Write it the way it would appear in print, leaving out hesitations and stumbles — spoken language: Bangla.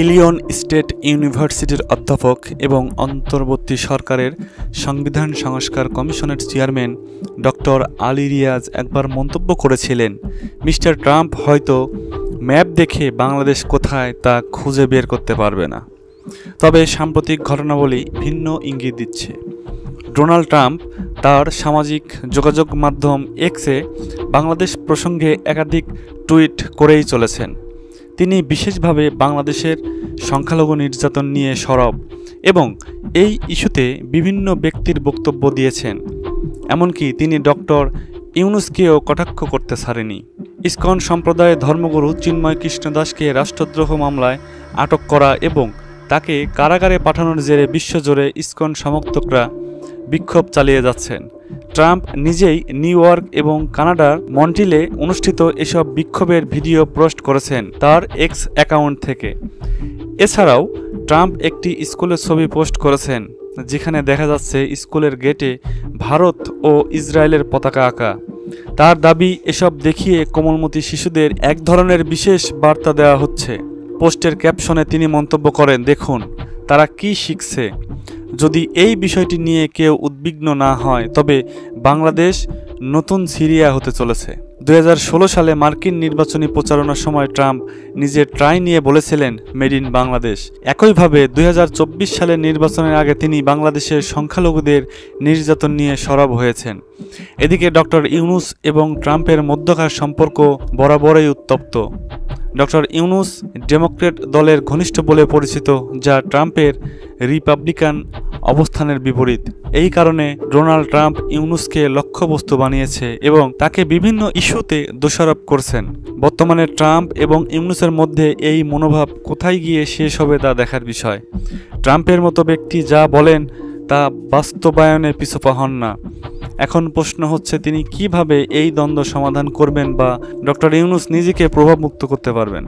ইলিনয় স্টেট ইউনিভার্সিটির অধ্যাপক এবং অন্তর্বর্তী সরকারের সংবিধান সংস্কার কমিশনের চেয়ারম্যান ডক্টর আলী রিয়াজ একবার মন্তব্য করেছিলেন, মিস্টার ট্রাম্প হয়তো ম্যাপ দেখে বাংলাদেশ কোথায় তা খুঁজে বের করতে পারবে না। তবে সাম্প্রতিক ঘটনাবলী ভিন্ন ইঙ্গিত দিচ্ছে। ডোনাল্ড ট্রাম্প তার সামাজিক যোগাযোগ মাধ্যম এক্সে বাংলাদেশ প্রসঙ্গে একাধিক টুইট করেই চলেছেন। তিনি বিশেষভাবে বাংলাদেশের সংখ্যালঘু নির্যাতন নিয়ে সরব এবং এই ইস্যুতে বিভিন্ন ব্যক্তির বক্তব্য দিয়েছেন। এমনকি তিনি ডক্টর ইউনূসকেও কটাক্ষ করতে ছাড়েনি। ইসকন সম্প্রদায়ের ধর্মগুরু চিন্ময় কৃষ্ণ দাসকে রাষ্ট্রদ্রোহ মামলায় আটক করা এবং তাকে কারাগারে পাঠানোর জেরে বিশ্বজুড়ে ইসকন সমর্থকরা বিক্ষোভ চালিয়ে যাচ্ছেন। ট্রাম্প নিজেই নিউ ইয়র্ক এবং কানাডার মন্ট্রিলে অনুষ্ঠিত এসব বিক্ষোভের ভিডিও পোস্ট করেছেন তার এক্স অ্যাকাউন্ট থেকে। এছাড়াও ট্রাম্প একটি স্কুলের ছবি পোস্ট করেছেন, যেখানে দেখা যাচ্ছে স্কুলের গেটে ভারত ও ইসরায়েলের পতাকা আঁকা। তার দাবি, এসব দেখিয়ে কোমলমতি শিশুদের এক ধরনের বিশেষ বার্তা দেওয়া হচ্ছে। পোস্টের ক্যাপশনে তিনি মন্তব্য করেন, দেখুন তারা কি শিখছে। যদি এই বিষয়টি নিয়ে কেউ উদ্বিগ্ন না হয়, তবে বাংলাদেশ নতুন সিরিয়া হতে চলেছে। 2016 সালে মার্কিন নির্বাচনী প্রচারণার সময় ট্রাম্প নিজের ট্রাই নিয়ে বলেছিলেন মেড ইন বাংলাদেশ। একইভাবে 2024 সালের নির্বাচনের আগে তিনি বাংলাদেশের সংখ্যালঘুদের নির্যাতন নিয়ে সরব হয়েছেন। এদিকে ডক্টর ইউনূস এবং ট্রাম্পের মধ্যকার সম্পর্ক বরাবরই উত্তপ্ত। ডক্টর ইউনূস ডেমোক্র্যাট দলের ঘনিষ্ঠ বলে পরিচিত, যা ট্রাম্পের রিপাবলিকান অবস্থানের বিপরীত। এই কারণে ডোনাল্ড ট্রাম্প ইউনূসকে লক্ষ্যবস্তু বানিয়েছে এবং তাকে বিভিন্ন ইস্যুতে দোষারোপ করছেন। বর্তমানে ট্রাম্প এবং ইউনূসের মধ্যে এই মনোভাব কোথায় গিয়ে শেষ হবে তা দেখার বিষয়। ট্রাম্পের মতো ব্যক্তি যা বলেন তা বাস্তবায়নে পিছপা হন না। এখন প্রশ্ন হচ্ছে, তিনি কিভাবে এই দ্বন্দ্ব সমাধান করবেন বা ডক্টর ইউনূস নিজেকে প্রভাবমুক্ত করতে পারবেন।